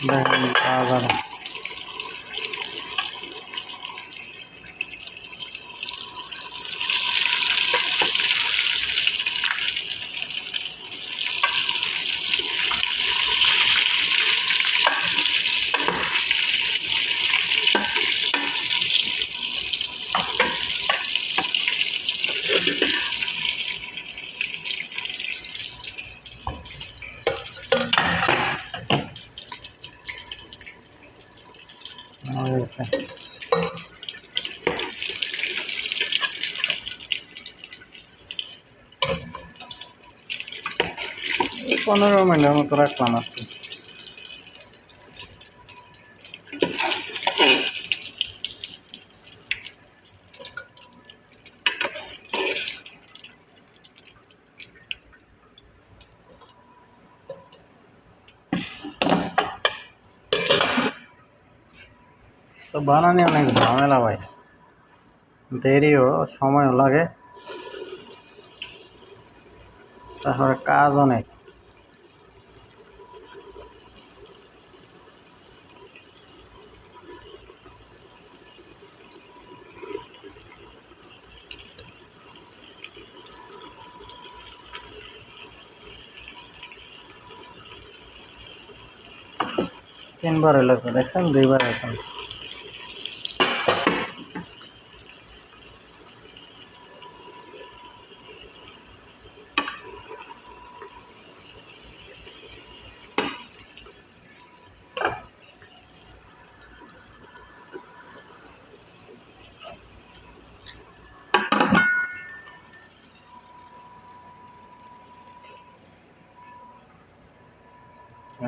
দেখেন কাজ আর হয়ে গেছে। 15 মিনিটের মতো রাখলাম আর কি। তো বানানি অনেক ঝামেলা ভাই, দেরিও, সময়ও লাগে, তারপরে কাজ অনেক। তিনবার এলো তো, দেখছেন? 2বার এখন।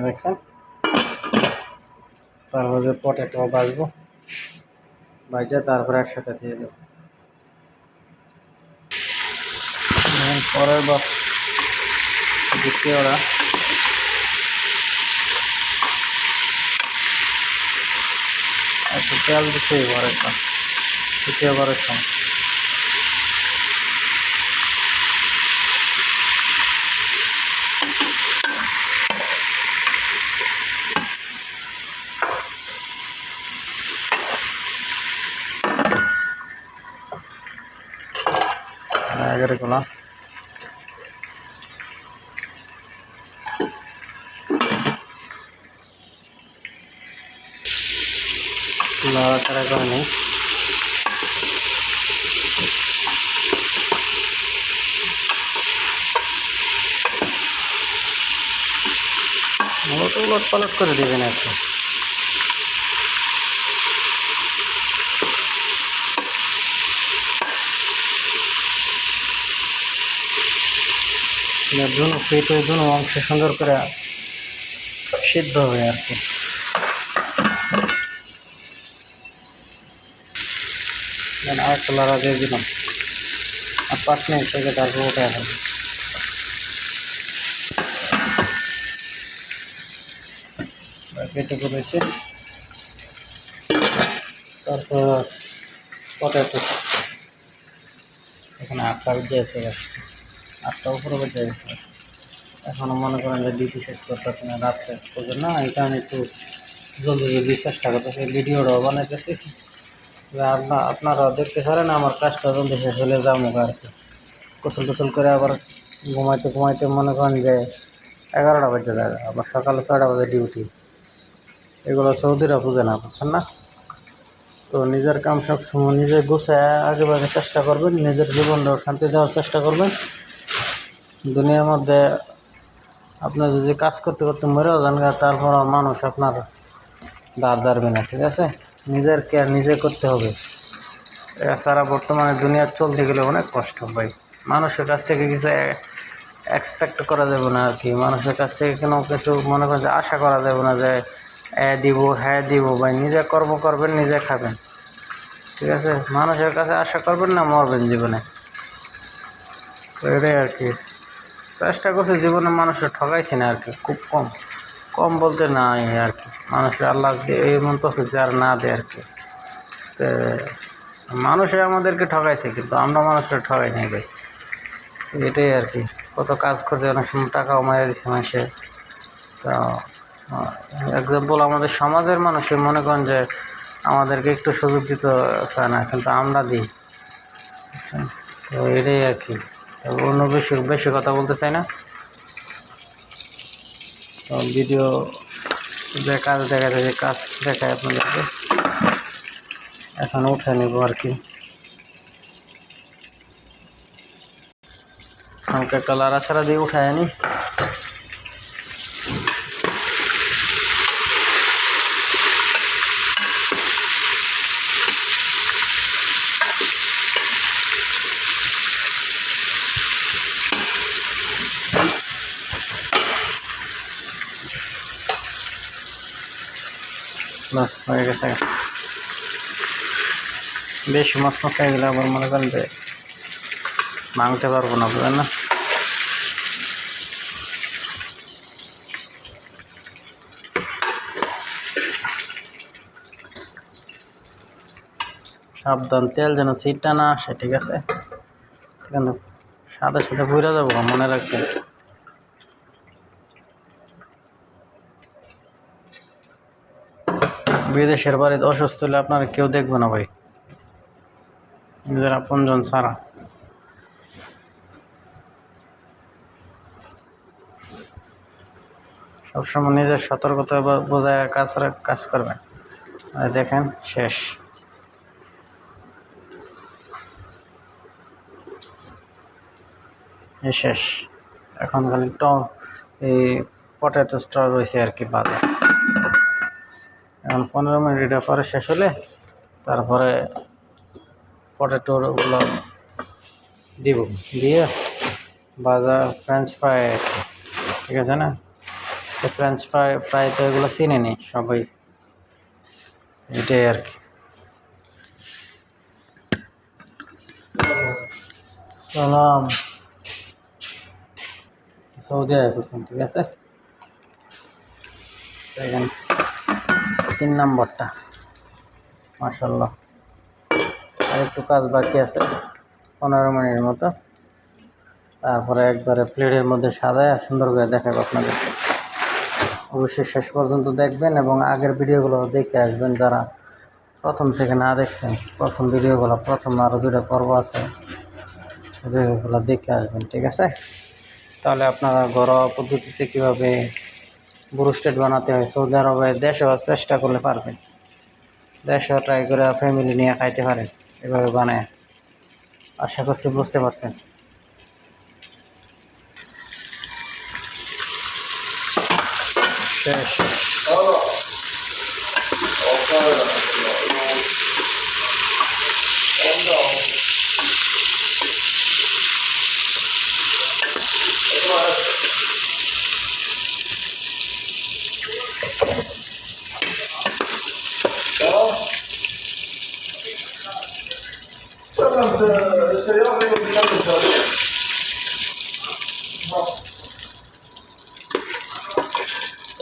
দেখছেন? তারপর যে পটেটো বাজবো, বাজে তারপরে একসাথে দিয়ে দেবো। পরের বার দিচ্ছি ওরা, একটু তেল দিচ্ছি পরের দ্বিতীয় বারের সময়। এগুলো লড়াচড়া করে নিই। উলট পালট করে দেবেন একটু। পেটে দুনো অংশ সুন্দর করে সিদ্ধ হবে আর কি। আরেকটা লড়া দিয়ে দিলাম, আর 5 মিনিট থেকে তারপর উঠে আসেন। কেটে করেছি, তারপর পটেটো এখানে 8টা বেজে এসে গেছে, 8টা উপরে বেজে গেছে। এখনও মনে করেন যে ডিউটি শেষ করতেছে না, রাত্রে করবে না, এই কারণে একটু জলদি জলদি চেষ্টা করতেছে, ভিডিওটাও বানাইতেছি। আপনারা দেখতে পারেন আমার কাজটা জলদি শেষ হলে যাবো আর কি। গোসল টোসল করে আবার ঘুমাইতে মনে করেন যে 11টা বেজে যায়, আবার সকালে 6টা বাজে ডিউটি। এগুলো সৌদিরা বুঝে না, বুঝছেন না? তো নিজের কাম সবসময় নিজে গুছায় আগে ভাগে চেষ্টা করবেন, নিজের জীবনটাও শান্তি দেওয়ার চেষ্টা করবেন। দুনিয়ার মধ্যে আপনার যদি কাজ করতে করতে মরেও যান, তারপর মানুষ আপনার দাঁড় দাঁড়বে না, ঠিক আছে? নিজের কেয়ার নিজে করতে হবে। এছাড়া বর্তমানে দুনিয়ার চলতে গেলে অনেক কষ্ট ভাই। মানুষের কাছ থেকে কিছু এক্সপেক্ট করা যাবে না আর কি। মানুষের কাছ থেকে কোনো কিছু মনে করেন যে আশা করা যাবে না যে দিব, হ্যাঁ দিব। ভাই নিজে কর্ম করবেন, নিজে খাবেন, ঠিক আছে? মানুষের কাছে আশা করবেন না, মরবেন জীবনে। তো এটাই আর কি। চেষ্টা করছি জীবনে মানুষের ঠকাইছি না আর কি, খুব কম বলতে নাই আর কি। মানুষের আল্লাহ এমন তো আর না দেয় আর কি। তো মানুষে আমাদেরকে ঠকাইছে, কিন্তু আমরা মানুষের ঠকাই নাই ভাই। এটাই আর কি। কত কাজ করছে, অনেক সময় টাকাও মারা দিচ্ছে মানুষে। তো এক্সাম্পল আমাদের সমাজের মানুষে মনে করেন যে আমাদেরকে একটু সুযোগ দিতে চায় না, কিন্তু আমরা দিই। তো এটাই আর কি, অন্য বেশি বেশি কথা বলতে চাই না। তো ভিডিও যে কাজ দেখা যায়, কাজ দেখায় আপনাদেরকে। এখন উঠে নেব আর কি, হালকা একটা লাড়াছাড়া দিয়ে উঠায় আনি। বাস হয়ে গেছে। বেশ মশলা হয়ে গেলে আবার মনে করেন যে মাংতে পারবো না, বুঝলেন না। সাবধান, তেল যেন সিটটা না আসে, ঠিক আছে? কিন্তু সাথে সাথে ঘুরে যাবো, মনে রাখবেন। বিদেশের বাড়িতে অসুস্থ হলে আপনারা কেউ দেখবে না ভাই, নিজের আপনজন ছাড়া। সবসময় নিজের সতর্কতা বোঝায় কাজ করবেন। দেখেন শেষ। শেষ। এখন খালি এই পটেটো স্ট্র রয়েছে আর কি বাজার। এখন 15 মিনিট এটা পরে শেষ হলে তারপরে পটেটোগুলো দিব, দিয়ে ভাজা ফ্রেঞ্চ ফ্রাই, ঠিক আছে না? তো ফ্রাই তো এগুলো চিনে নি সবাই, এটাই আর কি। সালাম, সৌদি আরব, ঠিক আছে? এখানে 3 নম্বরটা, মাশাআল্লাহ। আর একটু কাজ বাকি আছে, 15 মিনিটের মতো। তারপরে একবারে প্লেটের মধ্যে সাজায় সুন্দর করে দেখাবো আপনাদেরকে। অবশ্যই শেষ পর্যন্ত দেখবেন এবং আগের ভিডিওগুলো দেখে আসবেন যারা প্রথম থেকে না দেখছেন। প্রথম ভিডিওগুলো, প্রথম আরও 2টা পর্ব আছে, ভিডিওগুলো দেখে আসবেন, ঠিক আছে? তাহলে আপনারা ঘরোয়া পদ্ধতিতে কীভাবে ব্রোস্টেড বানাতে হয় সৌদি আরবে দেশেও চেষ্টা করলে পারবেন। দেশেও ট্রাই করে ফ্যামিলি নিয়ে খাইতে পারেন এভাবে বানায়। আশা করছি বুঝতে পারছেন। শেষ। السيارة اللي بتكلم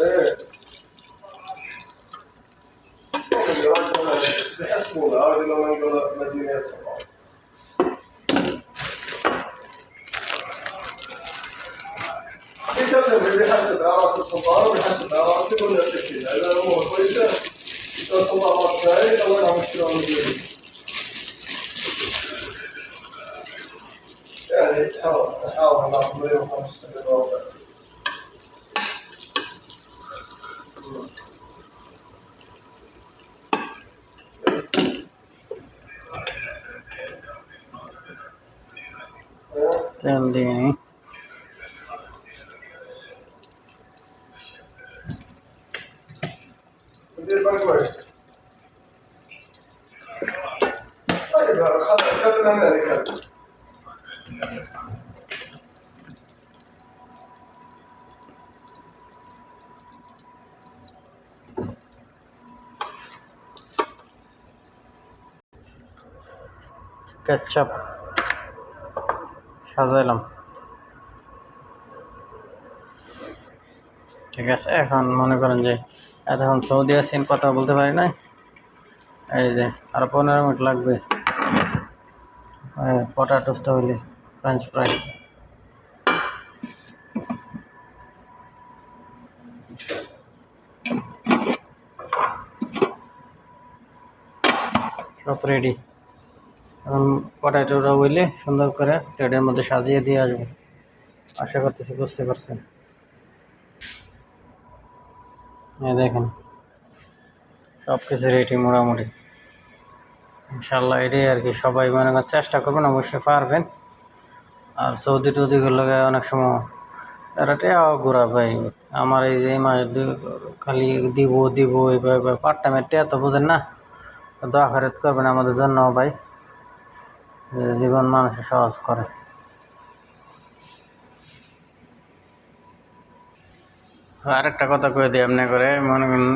ايه بيحسبونا هذه لو نقول مدينة صباح يكلم اللي بيحسب اعراض الصباح وبيحسب اعراض كل التشكيل اذا الامور كويسه اذا صباحات ثاني الله لها مشكله موجوده يعني نحاول ناخذ 105 دولار. তেল দিয়ে নিই। ندير بالك كويس. طيب خلينا نكمل. কেচাপ সাজাইলাম, ঠিক আছে? এখন মনে করেন যে এতক্ষণ সৌদি আছেন, কথা বলতে পারি না, এই যে আরো 15 মিনিট লাগবে পটাটোসটা হইলে ফ্রেঞ্চ ফ্রাই। রেডি। এখন পটাটোটা হইলে সুন্দর করে প্লেটের মধ্যে সাজিয়ে দিয়ে আসবো। আশা করতেছি বুঝতে পারছেন। এই দেখেন সব কিছু রেডি মোটামুটি। ইনশাল্লাহ এটাই আর কি, সবাই মনে করেন চেষ্টা করবেন, অবশ্যই পারবেন। আর সৌদি টৌদি গুলো অনেক সময় এরা টেয়াও ঘোরা ভাই। আমার এই যে মাস খালি দিব দিব এইভাবে পার্ট টাইমের টেয়া তো বুঝেন না। দোয়া খরচ করবেন আমাদের জন্য ভাই, জীবন মানুষের সহজ করে। আরেকটা কথা কয়ে দিই, এমনি করে মনে করেন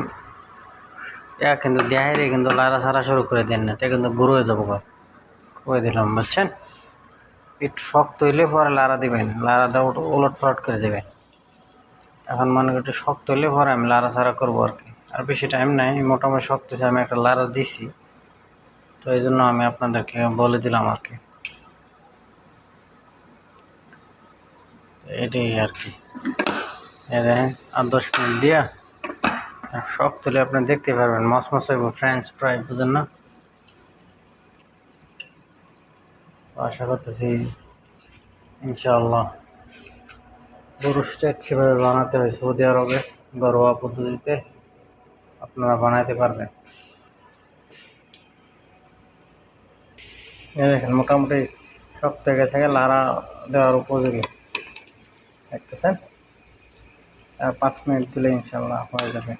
কিন্তু দেহাইরে কিন্তু লাড়া ছাড়া শুরু করে দেন না, তে কিন্তু গুঁড়ো হয়ে যাবো কয়ে দিলাম, বুঝছেন। একটু শক্ত হইলে পরে লাড়া দিবেন, লাড়া দেওয়া ওলট পালট করে দেবেন। এখন মনে করি একটু শক্ত হইলে পরে আমি লাড়া ছাড়া করবো আর কি। আর বেশি টাইম নাই, মোটামুটি শক্ত হয়েছে, আমি একটা লাড়া দিছি, তো এই জন্য আমি আপনাদেরকে বলে দিলাম আর কি। এটাই আর কি। দেখেন আর 10 মিনিট দিয়া শক্ত হলে আপনি দেখতে পারবেন মসমস হইব, ফ্রেঞ্চ ফ্রাই বুঝেন না। আশা করতেছি ইনশাআল্লাহ গরুর স্টেক কীভাবে বানাতে হয় সৌদি আরবে ঘরোয়া পদ্ধতিতে আপনারা বানাইতে পারবেন। দেখেন মোটামুটি শক্ত হয়ে গেছে, লাড়া দেওয়ার উপযোগী দেখতেছেন। আর 5 মিনিট দিলে ইনশাআল্লাহ হয়ে যাবে।